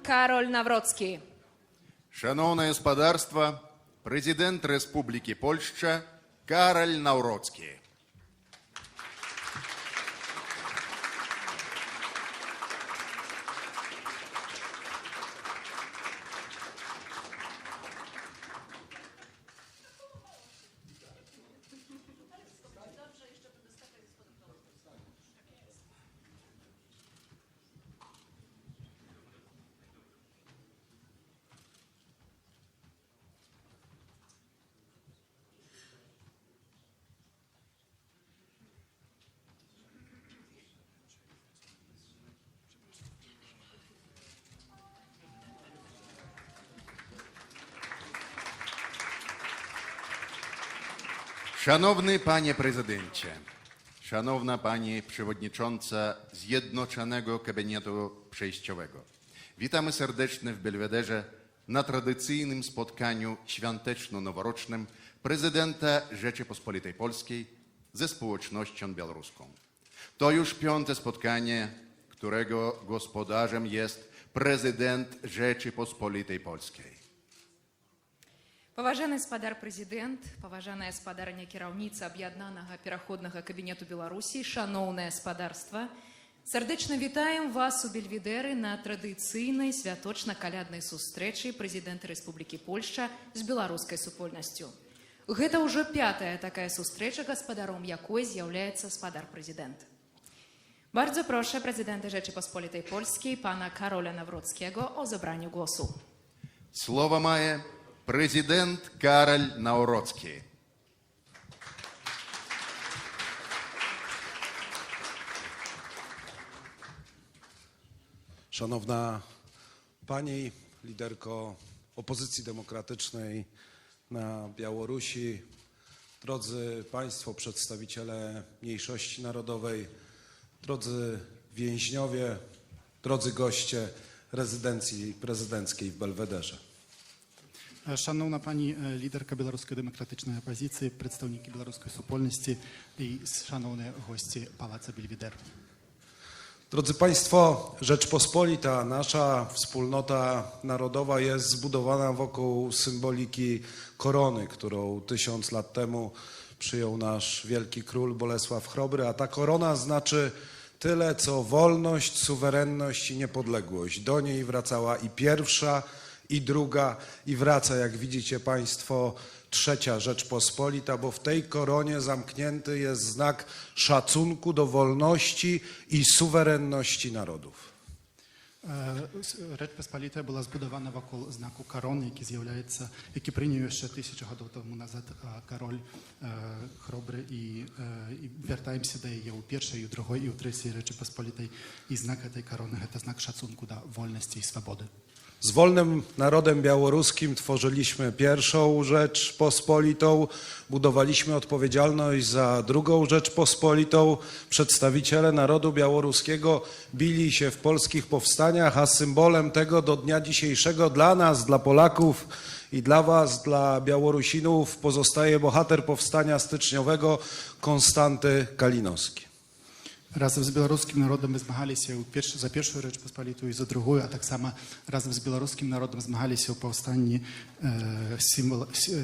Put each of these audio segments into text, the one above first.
Karol Nawrocki. Шановне господарство, президент Республіки Польща Кароль Навроцький. Szanowny Panie Prezydencie, Szanowna Pani Przewodnicząca Zjednoczonego Gabinetu Przejściowego, witamy serdecznie w Belwederze na tradycyjnym spotkaniu świąteczno-noworocznym prezydenta Rzeczypospolitej Polskiej ze społecznością białoruską. To już 5. spotkanie, którego gospodarzem jest prezydent Rzeczypospolitej Polskiej. Паважаны спадар прэзідэнт, паважаная спадарня кіраўніца аб'яднанага пераходнага кабінету Беларусі, шаноўнае спадарства, сардэчна вітаем вас у Бельведэры на традыцыйнай святочна-каляднай сустрэчы прэзідэнта Рэспублікі Польшча з беларускай супольнасцю. Гэта ўжо 5-я такая сустрэча, гаспадаром якой з'яўляецца спадар-прэзідэнт. Bardzo proszę prezydenta Rzeczypospolitej Polskiej, pana Karola Nawrockiego o zabranie głosu. Слово має президент Кароль Навроцький. Szanowna Pani, liderko opozycji demokratycznej na Białorusi, drodzy Państwo, przedstawiciele mniejszości narodowej, drodzy więźniowie, drodzy goście rezydencji prezydenckiej w Belwederze. Шановна пані лідерка білоруської демократичної опозиції, представники білоруської супольності і шановні гості Палацу Бельведер. Drodzy Państwo, Rzeczpospolita, nasza wspólnota narodowa jest zbudowana wokół symboliki korony, którą 1000 lat temu przyjął nasz wielki król Bolesław Chrobry, a ta korona znaczy tyle, co wolność, suwerenność i niepodległość. Do niej wracała i pierwsza, i druga, i wraca, jak widzicie Państwo, 3. Rzeczpospolita, bo w tej koronie zamknięty jest znak szacunku do wolności i suwerenności narodów. Rzecz Pospolita była zbudowana wokół znaku korony, jaki przyjął jeszcze 1000 lat temu nazad korol Chrobry i wracamy się do jej u pierwszej, u drugiej i u trzeciej Rzeczypospolitej i znak tej korony to znak szacunku do wolności i swobody. Z wolnym narodem białoruskim tworzyliśmy pierwszą Rzeczpospolitą, budowaliśmy odpowiedzialność za drugą Rzeczpospolitą. Przedstawiciele narodu białoruskiego bili się w polskich powstaniach, a symbolem tego do dnia dzisiejszego dla nas, dla Polaków i dla was, dla Białorusinów pozostaje bohater powstania styczniowego Konstanty Kalinowski. Разом з білоруським народом ми змагалися за першу Rzeczpospolitą і за другу, а так само разом з білоруським народом змагалися у повстанні,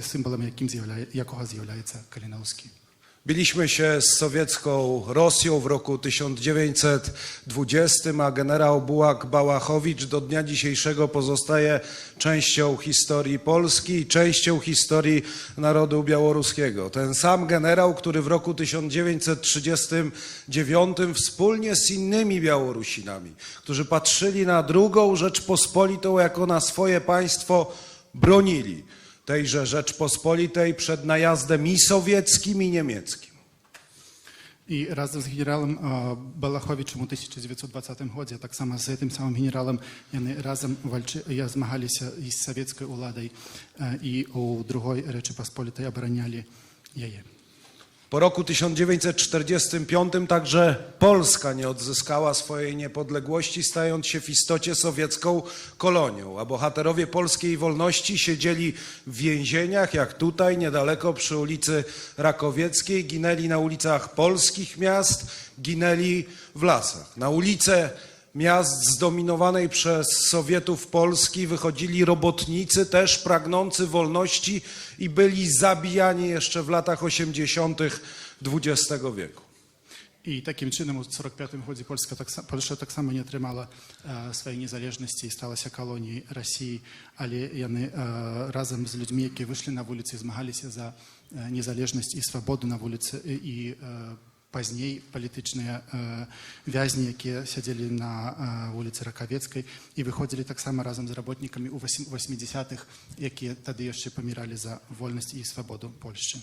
символом якого з'являється Калиновський. Biliśmy się z sowiecką Rosją w roku 1920, a generał Bułak Bałachowicz do dnia dzisiejszego pozostaje częścią historii Polski i częścią historii narodu białoruskiego. Ten sam generał, który w roku 1939 wspólnie z innymi Białorusinami, którzy patrzyli na drugą Rzeczpospolitą jako na swoje państwo, bronili tejże Rzeczpospolitej przed najazdem i sowieckim, i niemieckim. І разом з генералом Балаховичем у 1920 році, так само з цим самим генералом, вони разом змагалися із совєтською владою і у другій Rzeczypospolitej обороняли її. Po roku 1945 także Polska nie odzyskała swojej niepodległości, stając się w istocie sowiecką kolonią, a bohaterowie polskiej wolności siedzieli w więzieniach, jak tutaj, niedaleko przy ulicy Rakowieckiej, ginęli na ulicach polskich miast, ginęli w lasach. Na ulice miast zdominowanej przez Sowietów Polski wychodzili robotnicy też pragnący wolności i byli zabijani jeszcze w latach 80. XX wieku. І таким чином у 45-му годі Польща так само не отримала своєї незалежності і сталася колонією Росії, але вони разом з людьми, які вийшли на вулиці, змагалися за незалежність і свободу на вулиці, і пазней політичні в'язні, які сиділи на вулиці Раковецької і виходили так само разом з роботниками у 80-х, які тоді ще помирали за вольність і свободу Польщі.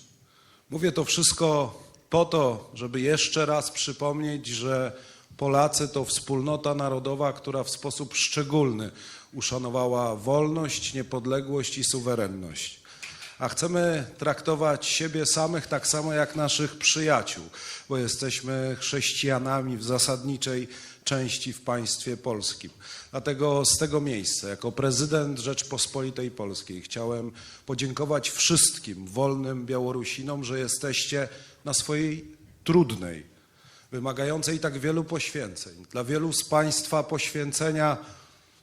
Mówię to wszystko po to, żeby jeszcze raz przypomnieć, że Polacy to wspólnota narodowa, która w sposób szczególny uszanowała wolność, niepodległość i suwerenność. A chcemy traktować siebie samych tak samo jak naszych przyjaciół, bo jesteśmy chrześcijanami w zasadniczej części w państwie polskim. Dlatego z tego miejsca, jako prezydent Rzeczpospolitej Polskiej, chciałem podziękować wszystkim wolnym Białorusinom, że jesteście na swojej trudnej, wymagającej tak wielu poświęceń. Dla wielu z państwa poświęcenia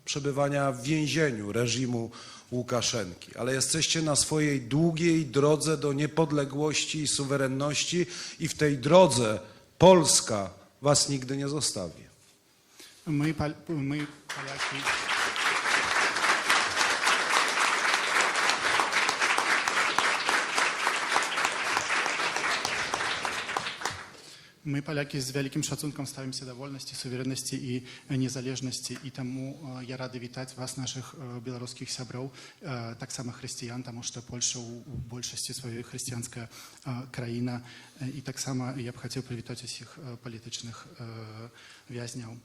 przebywania w więzieniu reżimu Łukaszenki, ale jesteście na swojej długiej drodze do niepodległości i suwerenności i w tej drodze Polska was nigdy nie zostawi. My Poляki... My, Polaki, z wielkim szacunkiem stawimy się do wolności, suwerenności i niezależności i temu ja rady witać was, naszych białoruskich siobrów, tak samo chrześcijan, потому что Польша w większości swojej chrześcijańska kraina i tak samo ja bym chciał przywitać wszystkich politycznych więźniów.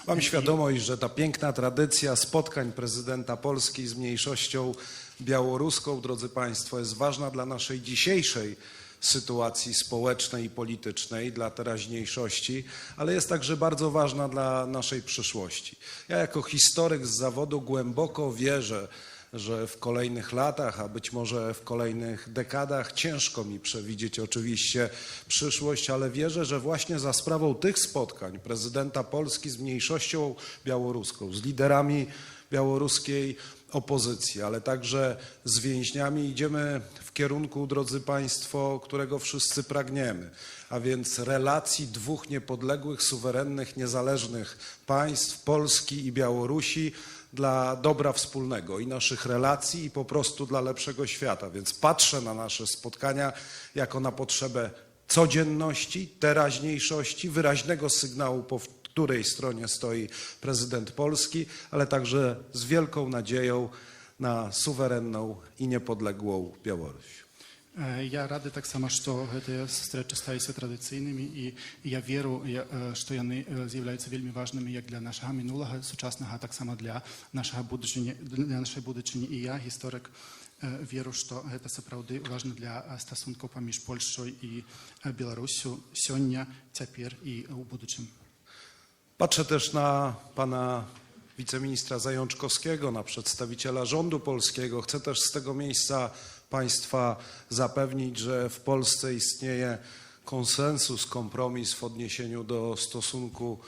Mam świadomość, że ta piękna tradycja spotkań prezydenta Polski z mniejszością białoruską, drodzy Państwo, jest ważna dla naszej dzisiejszej sytuacji społecznej i politycznej, dla teraźniejszości, ale jest także bardzo ważna dla naszej przyszłości. Ja jako historyk z zawodu głęboko wierzę, że w kolejnych latach, a być może w kolejnych dekadach, ciężko mi przewidzieć oczywiście przyszłość, ale wierzę, że właśnie za sprawą tych spotkań prezydenta Polski z mniejszością białoruską, z liderami białoruskiej opozycji, ale także z więźniami idziemy w kierunku, drodzy Państwo, którego wszyscy pragniemy, a więc relacji dwóch niepodległych, suwerennych, niezależnych państw, Polski i Białorusi, dla dobra wspólnego i naszych relacji i po prostu dla lepszego świata. Więc patrzę na nasze spotkania jako na potrzebę codzienności, teraźniejszości, wyraźnego sygnału, po której stronie stoi prezydent Polski, ale także z wielką nadzieją na suwerenną i niepodległą Białoruś. Я рады таксама, што гэтыя сустрэчы сталіся традыцыйнымі і я веру, што яны з'яўляюцца вельмі важнымі як для нашага мінулага, сучаснага, таксама для нашай будучыні. І я, гісторык, веру, што гэта сапраўды важна для стасункаў паміж Польшчай і Беларусю сёння, цяпер і ў будучым. Patrzę też na pana wiceministra Zajączkowskiego, na przedstawiciela rządu polskiego. Chcę też z tego miejsca Państwa zapewnić, że w Polsce istnieje konsensus, kompromis w odniesieniu do stosunku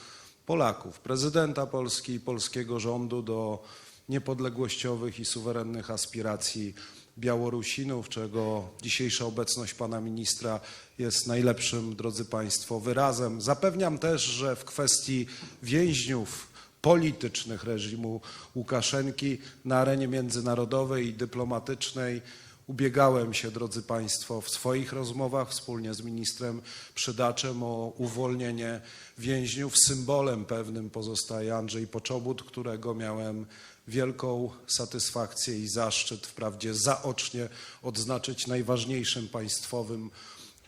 Polaków, prezydenta Polski i polskiego rządu do niepodległościowych i suwerennych aspiracji Białorusinów, czego dzisiejsza obecność pana ministra jest najlepszym, drodzy Państwo, wyrazem. Zapewniam też, że w kwestii więźniów politycznych reżimu Łukaszenki na arenie międzynarodowej i dyplomatycznej ubiegałem się, drodzy Państwo, w swoich rozmowach wspólnie z ministrem Przydaczem o uwolnienie więźniów. Symbolem pewnym pozostaje Andrzej Poczobut, którego miałem wielką satysfakcję i zaszczyt wprawdzie zaocznie odznaczyć najważniejszym państwowym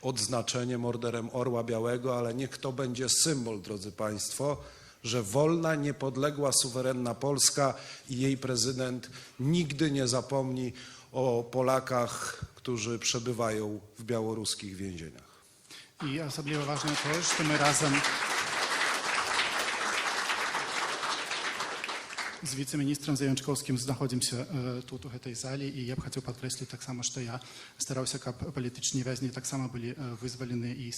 odznaczeniem, Orderem Orła Białego, ale niech to będzie symbol, drodzy Państwo, że wolna, niepodległa, suwerenna Polska i jej prezydent nigdy nie zapomni o Polakach, którzy przebywają w białoruskich więzieniach. I особливо ważne to, że my razem з віце-міністром Заянчковським знаходимося тут у гэтай залі, і я б хотів підкреслити так само, що я старався, каб палітичні в'язні так само були визволені, і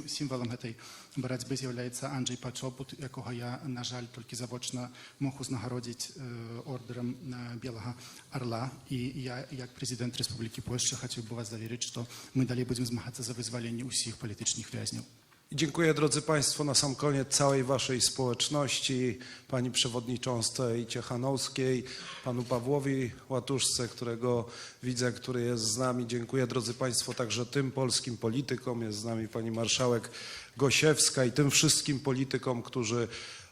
символом гэтай барацьби з'являється Анджей Пачопут, якого я, на жаль, тільки завочно мог узнагародзіць ордером Белого Орла. І я, як президент Республіки Польща, хотів би вас завірити, що ми далі будемо змагатися за визволення усіх politycznych więźniów. I dziękuję, drodzy Państwo, na sam koniec całej Waszej społeczności, Pani Przewodniczącej Ciechanowskiej, Panu Pawłowi Łatuszce, którego widzę, który jest z nami. Dziękuję, drodzy Państwo, także tym polskim politykom, jest z nami Pani Marszałek Gosiewska i tym wszystkim politykom, którzy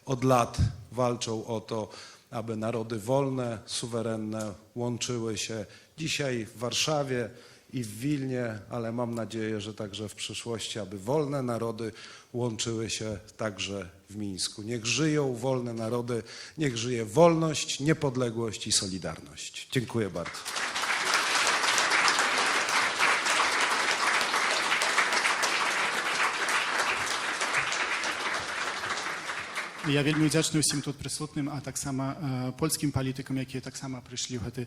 od lat walczą o to, aby narody wolne, suwerenne łączyły się dzisiaj w Warszawie i w Wilnie, ale mam nadzieję, że także w przyszłości, aby wolne narody łączyły się także w Mińsku. Niech żyją wolne narody, niech żyje wolność, niepodległość i solidarność. Dziękuję bardzo. Я вельмі вдячны ўсім тут прысутным, а таксама польскім палітыкам, якія таксама прыйшлі ў гэты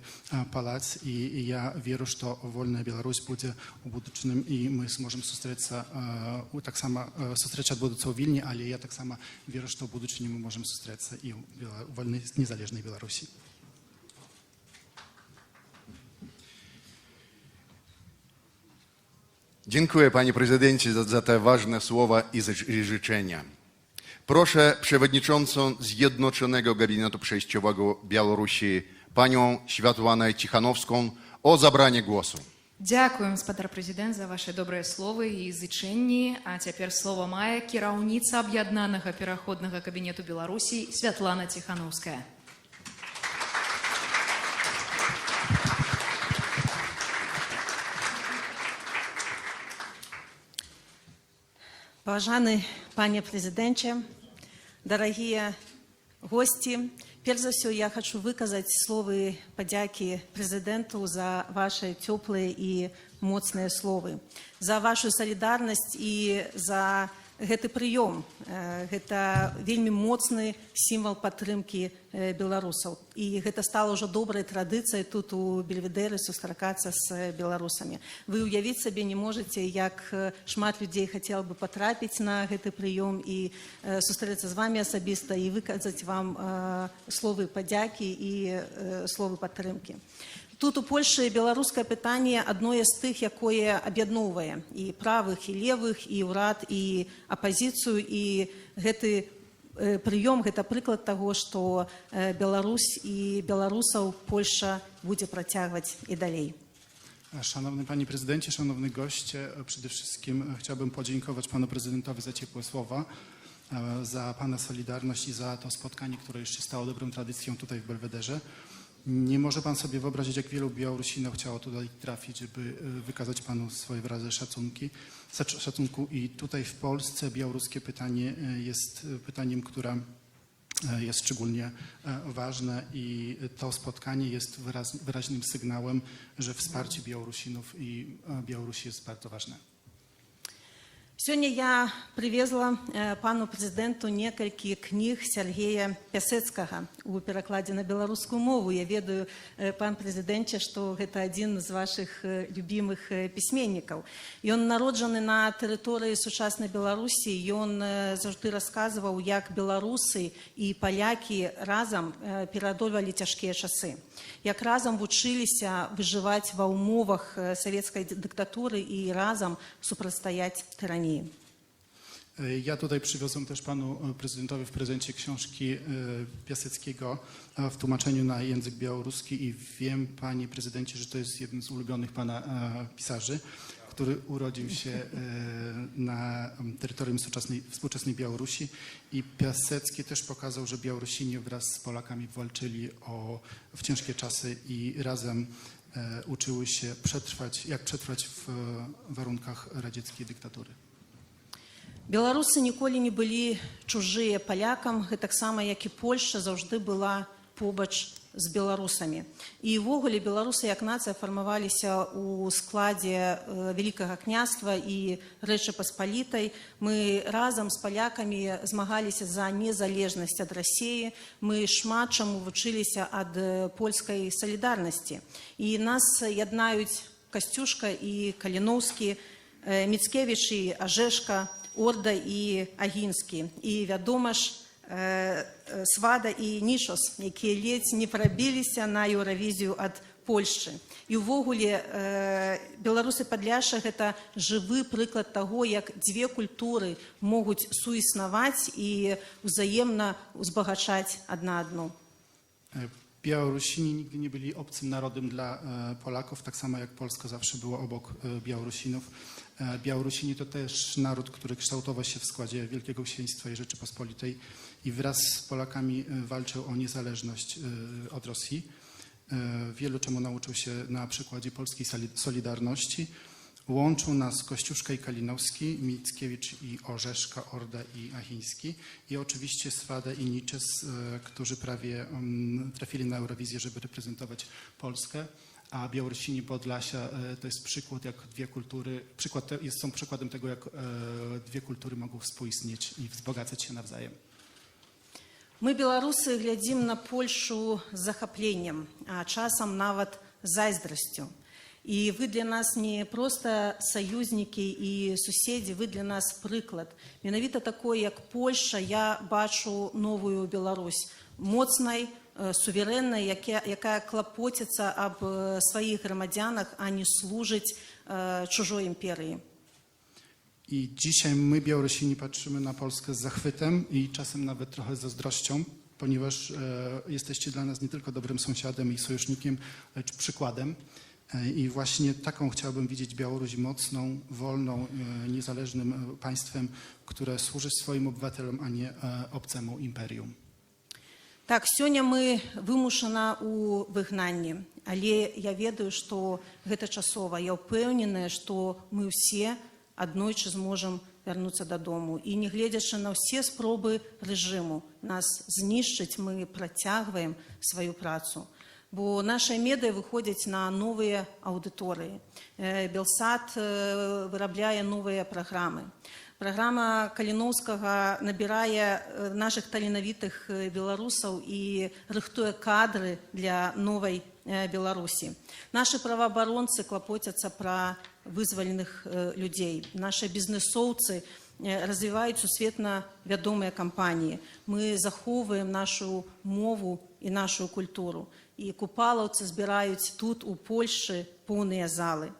палац. І я веру, што вольная Беларусь будзе у будучыным, і мы зможам сустрэцца, таксама сустрэча адбудуцца ў Вільні, але я таксама веру, што ў будучыні мы можам сустрэцца і ў вольнай незалежнай Беларусі. Dziękuję, panie prezydencie, za te ważne słowa i życzenia. Proszę przewodniczącą Zjednoczonego Gabinetu Przejściowego Białorusi, panią Światłanę Cichanowską, o zabranie głosu. Дзякуем, спадар прэзідэнт, за ваши добрыя словы і зычэнні. А цяпер слова мае кіраўніца аб'яднанага пераходнага кабінету Беларусі Святлана Ціхановская. Паважаны пане прэзідэнце, дарагія госці, перш за ўсё я хочу выказаць словы падзякі прэзідэнту за ваши цёплыя і моцныя словы, за вашу салідарнасць і за гэты прыём. Гэта вельмі моцны сімвал падтрымкі беларусаў. І гэта стала ўжо добрай традыцыяй тут у Бельведэры сустракацца з беларусамі. Вы ўявіць сабе не можаце, як шмат людзей хацела бы патрапіць на гэты прыём і сустрэцца з вами асабіста і выказаць вам словы падзякі і словы падтрымкі. Тут у Польшы беларускае пытанне адное з тых, якое аб'ядноўвае і правых, і левых, і ўрад, і апазіцыю, і гэты прыём, гэта прыклад таго, што Беларусь і беларусаў Польша будзе працягваць і dalej. Szanowny Panie Prezydencie, szanowni goście, przede wszystkim chciałbym podziękować Panu Prezydentowi za ciepłe słowa, za Pana solidarność i za to spotkanie, które już się stało dobrą tradycją tutaj w Belwederze. Nie może Pan sobie wyobrazić, jak wielu Białorusinów chciało tutaj trafić, żeby wykazać Panu swoje wyrazy szacunku. I tutaj w Polsce białoruskie pytanie jest pytaniem, które jest szczególnie ważne i to spotkanie jest wyraźnym sygnałem, że wsparcie Białorusinów i Białorusi jest bardzo ważne. Сёння я прывезла пану прэзідэнту некалькі кніг Сергея Пясэцкага у перакладзе на беларускую мову. Я ведаю, пан прэзідэнце, што гэта адзін з вашых любімых пісьменнікаў. Ён народжаны на тэрыторыі сучаснай Беларусі. Ён заўжды расказваў, як беларусы і палякі разам пераадольвалі цяжкія часы. Як разам вучыліся выжываць ва ўмовах савецкай дыктатуры і разам супрацьстаяць тыраніі. Ja tutaj przywiozłem też Panu Prezydentowi w prezencie książki Piaseckiego w tłumaczeniu na język białoruski i wiem, Panie Prezydencie, że to jest jeden z ulubionych Pana pisarzy, który urodził się na terytorium współczesnej Białorusi i Piasecki też pokazał, że Białorusini wraz z Polakami walczyli w ciężkie czasy i razem uczyły się jak przetrwać w warunkach radzieckiej dyktatury. Беларусы ніколі не былі чужыя палякам, гэтаксама, як і Польшча заўжды была побач з беларусамі. І ўвогуле беларусы як нацыя фармаваліся ў складзе Вялікага княства і Рэчы Паспалітай. Мы разам з палякамі змагаліся за незалежнасць ад Расіі. Мы шмат чаму вучыліся ад польскай салідарнасці. І нас яднаюць Касцюшка і Каліноўскі, Міцкевіч і Ажэшка, Орда і Агінскі. І, вядома ж, Свада і Нішос, якія ледзь не прабіліся на Еўравізію ад Польшчы. І ўвогуле беларусы Падляшша – гэта жывы прыклад таго, як дзве культуры могуць суіснаваць і ўзаемна узбагачаць адна адну. Białorusini nigdy nie byli obcym narodem dla Polaków, tak samo jak Polska zawsze była obok Białorusinów. Białorusini to też naród, który kształtował się w składzie Wielkiego Księstwa i Rzeczypospolitej i wraz z Polakami walczył o niezależność od Rosji. Wielu czemu nauczył się na przykładzie polskiej Solidarności. Łączył nas Kościuszka i Kalinowski, Mickiewicz i Orzeszka, Orda i Achiński i oczywiście Swada i Niczes, którzy prawie trafili na Eurowizję, żeby reprezentować Polskę. A Białorusini Podlasia to jest przykład, jak dwie kultury, są przykładem tego, jak dwie kultury mogą współistnieć i wzbogacać się nawzajem. Мы, беларусы, глядзім на Польшу з захапленнем, а часам нават зайздрасцю. І вы для нас не проста саюзнікі і суседзі, вы для нас прыклад. Менавіта такой, як Польшча, я бачу новую Беларусь, моцнай, суверэннай, якая клапоціцца аб сваіх грамадзянах, а не служыць чужой імперыі. I dzisiaj my, Białorusini, patrzymy na Polskę z zachwytem i czasem nawet trochę z zazdrością, ponieważ jesteście dla nas nie tylko dobrym sąsiadem i sojusznikiem, lecz przykładem. I właśnie taką chciałbym widzieć Białoruś mocną, wolną, niezależnym państwem, które służy swoim obywatelom, a nie obcemu imperium. Так, сёння мы вымушана ў выгнанні, але я ведаю, што гэта часова. Я ўпэўненая, што мы ўсе аднойчы зможам вярнуцца дадому. І не гледзячы на ўсе спробы рэжыму нас знішчыць, мы працягваем сваю працу. Бо нашыя медыа выходзяць на новыя аўдыторыі. Белсат вырабляе новыя праграмы. Праграма Каліноўскага набірае нашых таленавітых беларусаў і рыхтуе кадры для новай Беларусі. Нашы праваабаронцы клапоцяцца пра вызваленых людзей. Нашы бізнесоўцы развіваюць сусветна вядомыя кампаніі. Мы захоўваем нашу мову і нашу культуру. І купалаўцы збіраюць тут, у Польшчы, поўныя залы.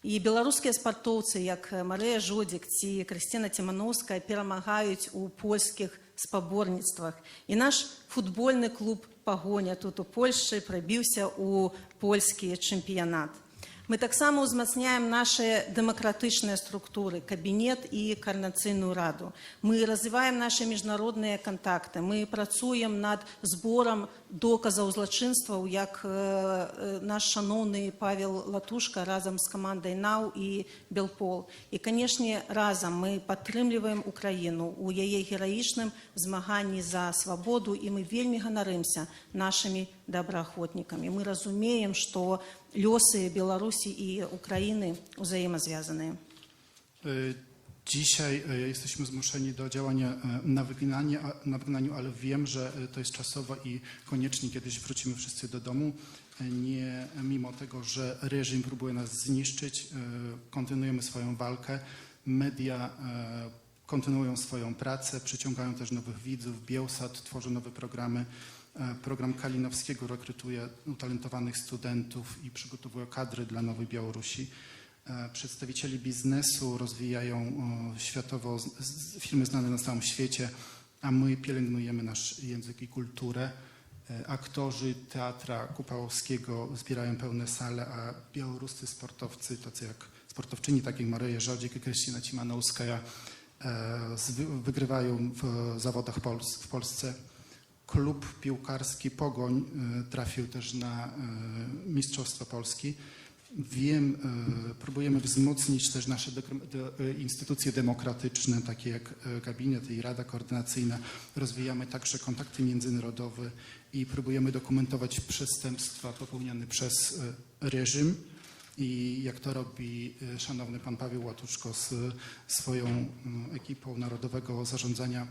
І беларускія спартоўцы, як Марыя Жодзік ці Крысціна Цімановская, перамагаюць у польскіх спаборніцтвах. І наш футбольны клуб «Пагоня» тут у Польшчы прабіўся ў польскі чэмпіянат. Мы таксама ўзмацняем нашы дэмакратычныя структуры, кабінет і каардынацыйную раду. Мы развіваем нашы міжнародныя кантакты. Мы працуем над зборам доказаў злачынстваў, як наш шаноўны Павел Латушка разам з камандай НАУ і Белпол. І, канешне, разам мы падтрымліваем Украіну у яе гераічным змаганні за свабоду, і мы вельмі ганарымся нашымі добраахвотнікамі. Мы разумеем, што лёсы Беларусі і Украiny взаємозв'язані. Dzisiaj jesteśmy zmuszeni do działania na wygnaniu, ale wiem, że to jest czasowo i koniecznie kiedyś wrócimy wszyscy do domu. Nie, mimo tego, że reżim próbuje nas zniszczyć, kontynuujemy swoją walkę. Media kontynuują swoją pracę, przyciągają też nowych widzów. Bielsat tworzy nowe programy. Program Kalinowskiego rekrutuje utalentowanych studentów i przygotowuje kadry dla Nowej Białorusi. Przedstawicieli biznesu rozwijają światowo firmy znane na całym świecie, a my pielęgnujemy nasz język i kulturę. Aktorzy Teatra Kupałowskiego zbierają pełne sale, a białoruscy sportowcy, tacy jak sportowczyni, takie jak Maryja Żodzik i Krystyna Cimanowskaja, wygrywają w zawodach w Polsce. Klub piłkarski Pogoń trafił też na Mistrzostwa Polski Próbujemy wzmocnić też nasze instytucje demokratyczne, takie jak gabinet i Rada Koordynacyjna. Rozwijamy także kontakty międzynarodowe i próbujemy dokumentować przestępstwa popełniane przez reżim. I jak to robi szanowny pan Paweł Łatuszko z swoją ekipą Narodowego Zarządzania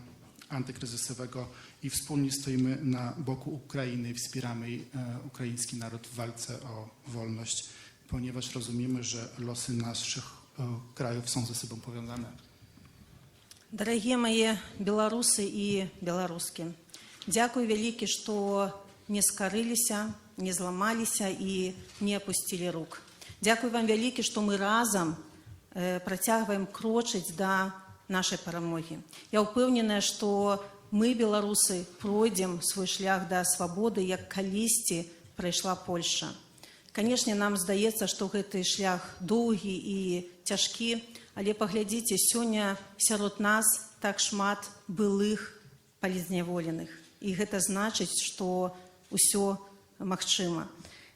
Antykryzysowego i wspólnie stoimy na boku Ukrainy i wspieramy ukraiński naród w walce o wolność, ponieważ rozumiemy, że losy naszych krajów są ze sobą powiązane. Дорогие мои белорусы и белоруски, дякую велике, что не скорылися, не зламалися и не опустили рук. Дякую вам велике, что мы разом протягиваем крочить до нашей перемоги. Я упевнена, что мы, белорусы, пройдем свой шлях до свободы, як колісті пройшла Польща. Конечно, нам здаецца, што гэты шлях доўгі і цяжкі, але паглядзіце, сёння сярод нас так шмат былых палізняволеных. І гэта значыць, што ўсё магчыма.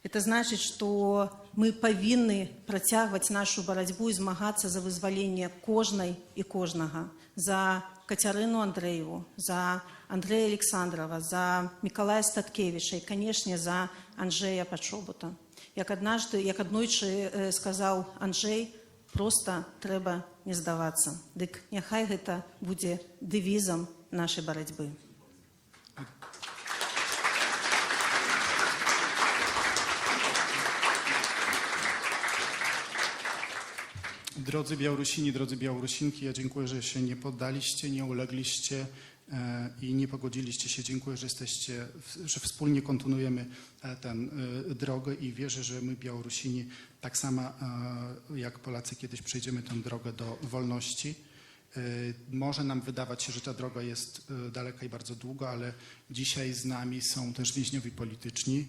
Это значыць, што мы павінны працягваць нашу барацьбу і змагацца за вызваленне кожнай і кожнага. За Кацярыну Андрэеву, за Андрэя Александрова, за Мікалая Статкевіча і, канешне, за Анджэя Пачобута. Як аднойчы сказаў Анджэй, проста трэба не здавацца. Дык няхай гэта будзе дэвізам нашай барацьбы. Drodzy Białorusini, drodzy Białorusinki, ja dziękuję, że się nie poddaliście, nie ulegliście i nie pogodziliście się. Dziękuję, że wspólnie kontynuujemy tę drogę i wierzę, że my Białorusini tak samo jak Polacy kiedyś przejdziemy tę drogę do wolności. Może nam wydawać się, że ta droga jest daleka i bardzo długa, ale dzisiaj z nami są też więźniowie polityczni,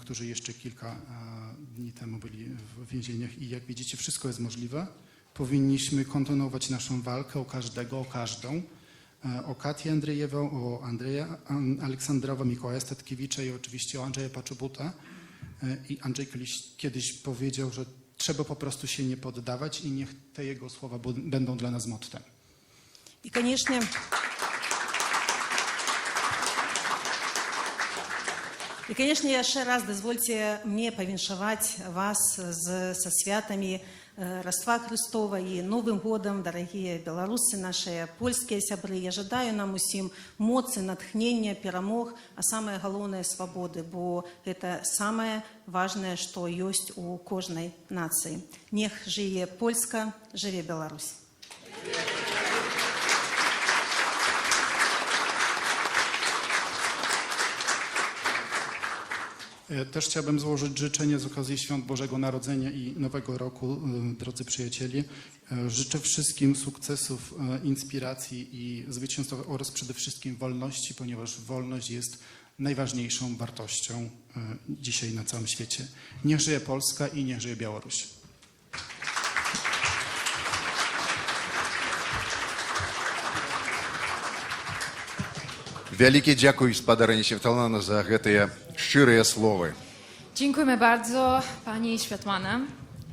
którzy jeszcze kilka dni temu byli w więzieniach i jak widzicie, wszystko jest możliwe. Powinniśmy kontynuować naszą walkę o każdego, o każdą. O Katię Andrzejewą, o Andrzeja Aleksandrowa, Mikołaja Statkiewicza i oczywiście o Andrzeja Paczobuta. I Andrzej kiedyś powiedział, że trzeba po prostu się nie poddawać i niech te jego słowa będą dla nas mottem. I koniecznie... І, канешне, яшчэ раз дазвольце мне павіншаваць вас са святамі Раства Хрыстова і Новым годам, дарагія беларусы, нашыя польскія сябры. Я жадаю нам усім моцы, натхнення, перамог, а самае галоўнае свабоды, бо гэта самае важнае, што ёсць у кожнай нацыі. Нех жыве Польска, жыве Беларусь. Też chciałbym złożyć życzenie z okazji Świąt Bożego Narodzenia i Nowego Roku, drodzy przyjaciele. Życzę wszystkim sukcesów, inspiracji i zwycięstwa oraz przede wszystkim wolności, ponieważ wolność jest najważniejszą wartością dzisiaj na całym świecie. Niech żyje Polska i niech żyje Białoruś. Wielkie dziękuję Spadarynie Świetlana za te szczere słowa. Dziękujemy bardzo pani Światłana.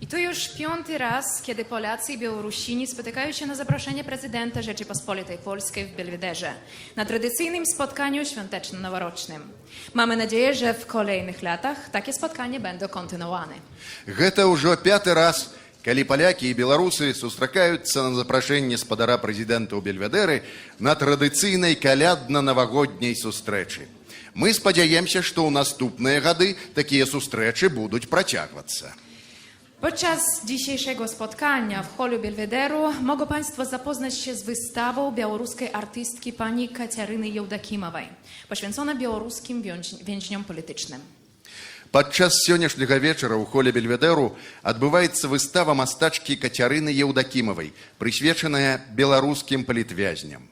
I to już 5. raz, kiedy Polacy i Białorusini spotykają się na zaproszenie prezydenta Rzeczypospolitej Polskiej w Belwederze na tradycyjnym spotkaniu świąteczno-noworocznym. Mamy nadzieję, że w kolejnych latach takie spotkania będą kontynuowane. Это уже 5. раз, когда поляки и белорусы сустракаются на запрошение спадара президента у Бельведеры на традиционной колядно-новогодней сустрэчы. Мы спадзяемся, что у наступные годы такие сустрэчы будут протягиваться. Podczas dzisiejszego spotkania w holu Belwederu mogą Państwo zapoznać się z wystawą białoruskiej artystki pani Kacjaryny Jełdakimowej, poświęcona białoruskim więźniom politycznym. Падчас сённяшняга вечара ў холе Бельведеру адбываецца выстава мастачкі Кацярыны Еўдакімавай, прысвечаная беларускім палітвязням.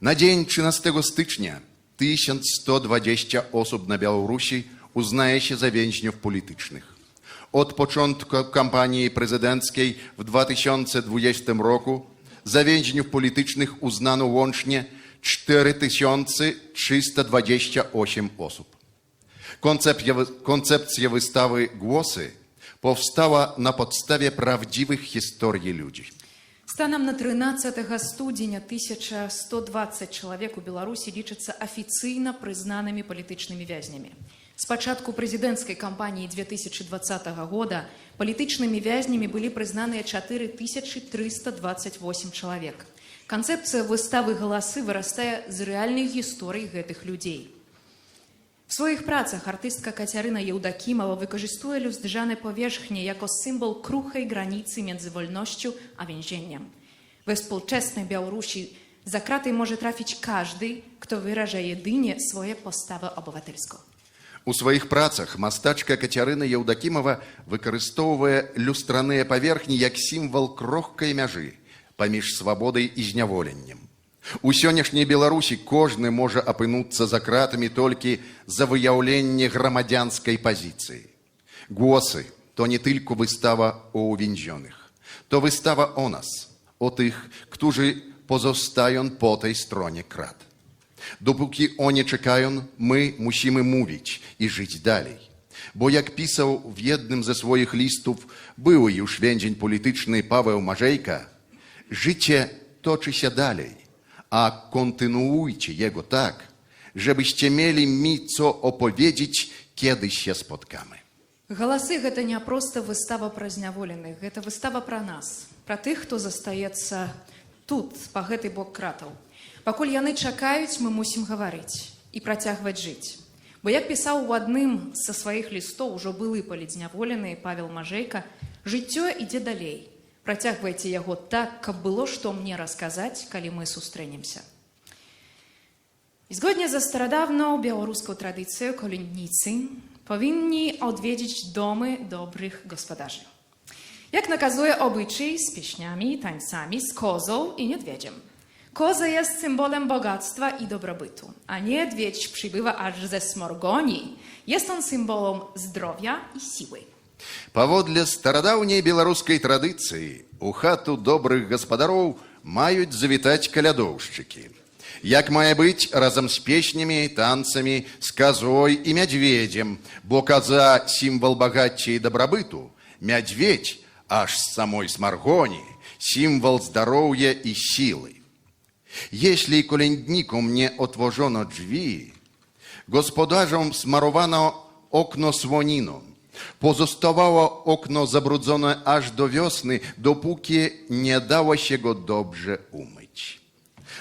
На дзень 13 стычня 1120 osób na Białorusi uznaje się za więźniów politycznych. Od początku kampanii prezydenckiej w 2020 roku za więźniów politycznych uznano łącznie 4328 osób. Koncepcja wystawy Głosy powstała na podstawie prawdziwych historii ludzi. Станам на 13 студзеня 1120 чалавек у Беларусі лічацца афіцыйна прызнанымі палітычнымі вязнямі. З пачатку прэзідэнцкай кампаніі 2020 года палітычнымі вязнямі былі прызнаныя 4328 чалавек. Канцэпцыя выставы «Галасы» вырастае з рэальных гісторый гэтых людзей. В сваіх працах артыстка Кацярына Еўдакімава выкарыстуе люстрзane powierzchnie jako symbol kruchej granicy między wolnością a więzieniem. We współczesnej Białorusi za kraty może trafić każdy, kto wyraża jedynie swoje postawy obywatelską. У сваіх працах мастачка Кацярына Еўдакімава выкарыстоўвае люстраныя паверхні як сімвал крохкай мяжы паміж свабодай і зняволеннем. У сённяшняй Беларусі кожны можа апынуцца за кратамі толькі за выяўленне грамадзянскай пазіцыі. Głosy to nie tylko wystawa o uwięzionych, to wystawa o nas, o tych, którzy pozostają po tej stronie krat. Dopóki oni czekają, my musimy mówić i żyć dalej. Bo jak pisał w jednym ze swoich listów były już więzień polityczny Paweł Mażejka, życie toczy się dalej, a kontynuujcie jego tak, żebyście mieli mi co opowiedzieć, kiedy się spotkamy. Галасы – гэта не проста выстава пра зняволеных, гэта выстава пра нас, пра тых, хто застаецца тут, па гэты бок кратаў. Пакуль яны чакаюць, мы мусім гаварыць і працягваць жыць. Бо як пісаў у адным са сваіх лістоў ужо былы палітзняволены Павел Мажейка, жыццё ідзе далей. Працягвайце яго так, каб было што мне расказаць, калі мы сустрэнемся. І згодnie ze starodawną białoruską tradycją kolędnicy powinni odwiedzić domy dobrych gospodarzy. Jak nakazuje obyczaj z pieśniami, tańcami, z kozą i niedźwiedziem. Koza jest symbolem bogactwa i dobrobytu, a niedźwiedź przybywa aż ze Smorgonii. Jest on symbolem zdrowia i siły. Паводле старадаўняй беларускай традыцыі у хату добрых гаспадароў маюць завітаць калядоўшчыкі. Як мае быць разам з песнямі, танцамі, з казой і мядзведзем, бо каза – сімвал багацця і дабрабыту, мядзведь аж з самой Сморгонii – символ здоровья и силы. Jeśli kolędnikom nie otworzono drzwi, gospodarzom smarowano okno słoniną. Pozostawało okno zabrudzone aż do wiosny, dopóki nie dało się go dobrze umyć.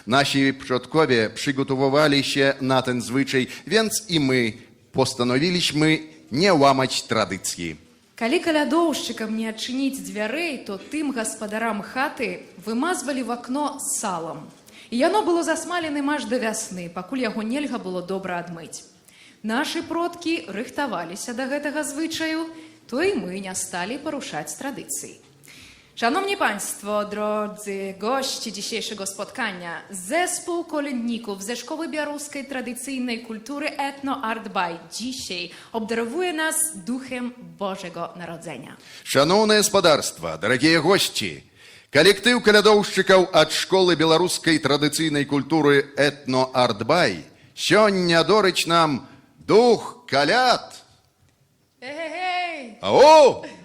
Nasi przodkowie przygotowywali się na ten zwyczaj, więc i my postanowiliśmy nie łamać tradycji. Калі калядоўшчыкам не адчыніць дзвярэй, то тым гаспадарам хаты вымазвалі в акно салам. І яно было засмаленым аж да вясны, пакуль яго нельга было добра адмыць. Нашы продкі рыхтаваліся да гэтага звычаю, то і мы не сталі парушаць традыцыі. Szanowni Państwo, drodzy goście dzisiejszego spotkania, zespół kolędników ze Szkoły Białoruskiej Tradycyjnej Kultury Etno Art By dzisiaj obdarowuje nas duchem Bożego Narodzenia. Шановное господарство, дорогие гости, коллектив калядоўшчыкаў ад Школы Беларускай Традыцыйнай Культуры Этно Арт Бай сёння дорыць нам дух каляд. Эй! Ау! Нова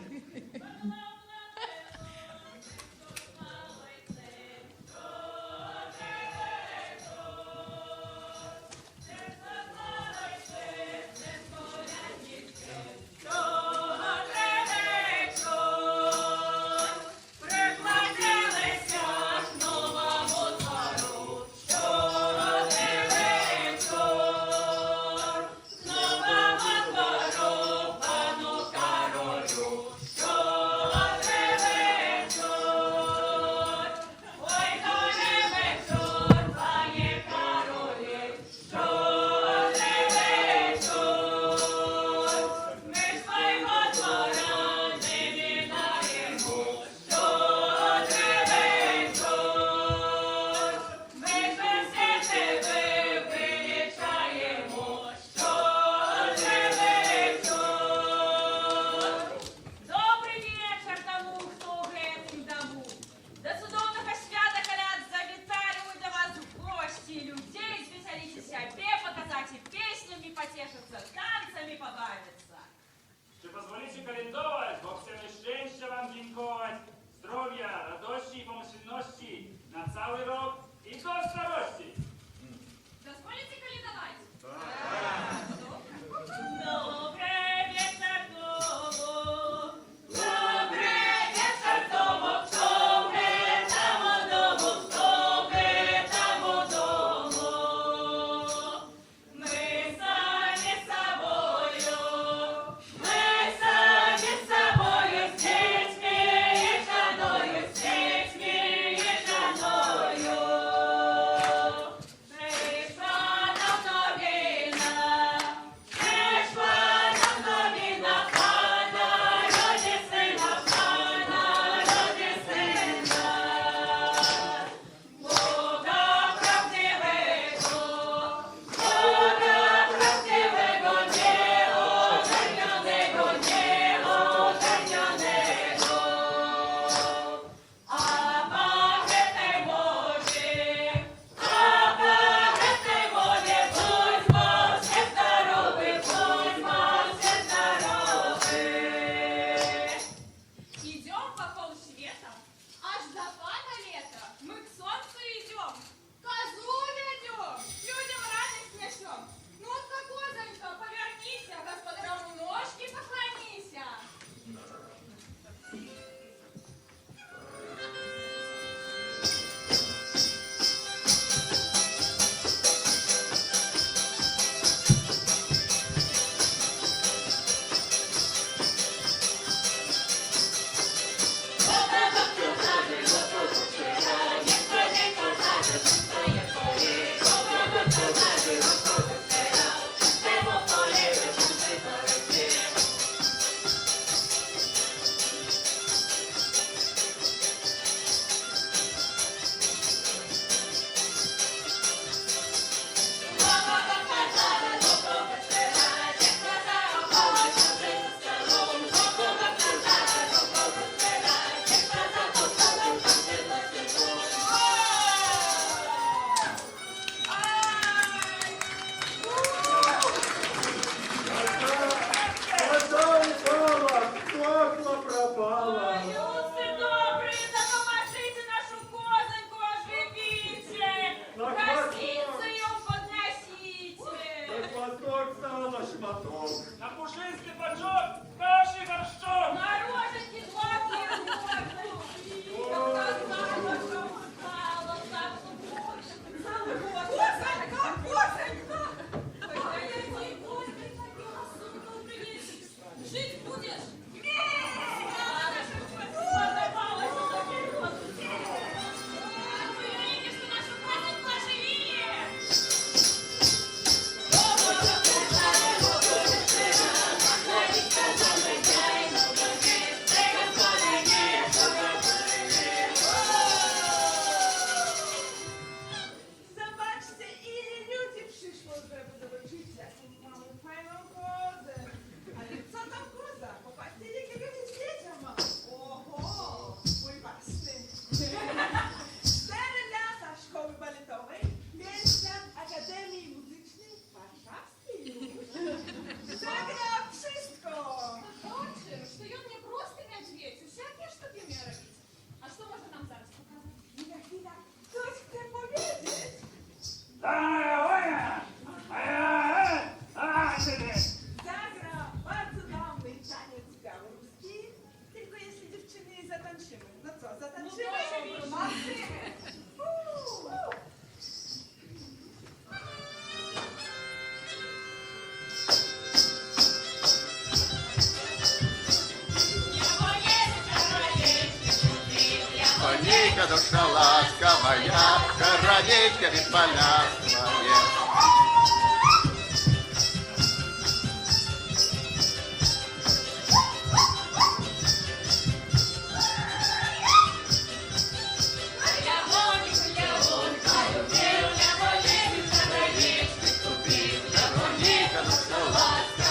чародейка, душа ласковая, чародейка від поля своє.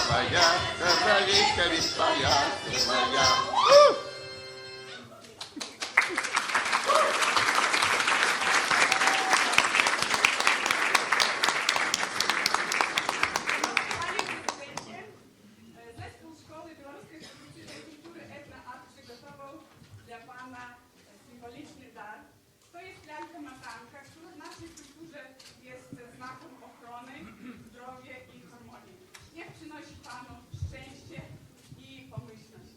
Своя, чародейка від поля своя. Zespół Szkoły Białoruskiej Tradycyjnej Kultury Etno-Art przygotował dla Pana symboliczny dar. To jest lalka matanka, która w naszej kulturze jest znakiem ochrony, zdrowia i harmonii. Niech przynosi Panu szczęście i pomyślność.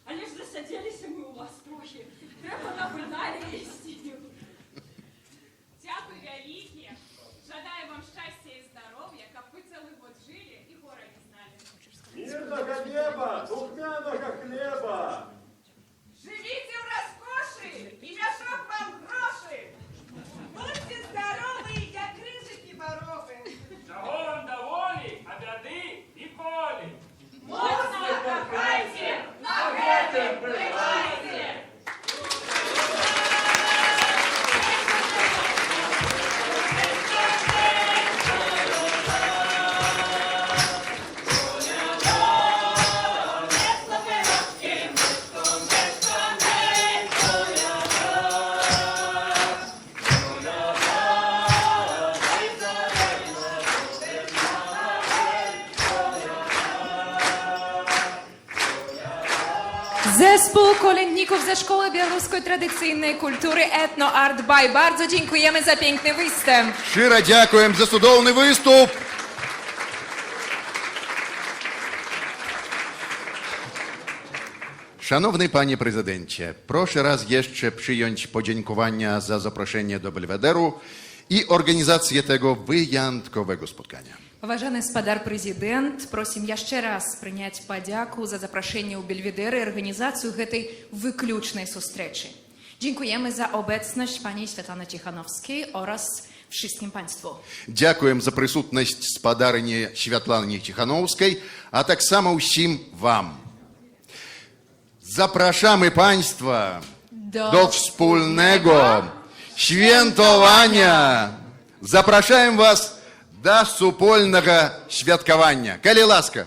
Але ж засадилися ми у вас трохи. Треба набирати істину. Дякую велике. Жадаю вам щастя і здоров'я, щоб ви цілий год жили і гора не знали. Мирного неба, духмяного хлеба. Живите в розкоші і мішок вам гроші. Будьте здорові, як рижики вороби. Чого вам доволі, а бяди ніколи. Моцно кохайте, на гэтым бывайте. Zespół kolędników ze Szkoły Białoruskiej Tradycyjnej Kultury Etno Art By. Bardzo dziękujemy za piękny występ. Щиро дякуємо за судовний виступ. Szanowny panie prezydencie, proszę raz jeszcze przyjąć podziękowania za zaproszenie do Belwederu i organizację tego wyjątkowego spotkania. Паважаны спадар прэзідэнт, просім яшчэ раз прыняць падзяку за запрашэнне ў Бельведэры і арганізацыю гэтай выключнай сустрэчы. Dziękujemy za obecność pani Świetlany Cichanowskiej oraz wszystkim państwu. Дякуємо за присутність спадарыні Святланы Ціхановської, а так само усім вам. Zapraszamy państwa do wspólnego świętowania. Zapraszam was do wspólnego świadkowania. Kali łaska.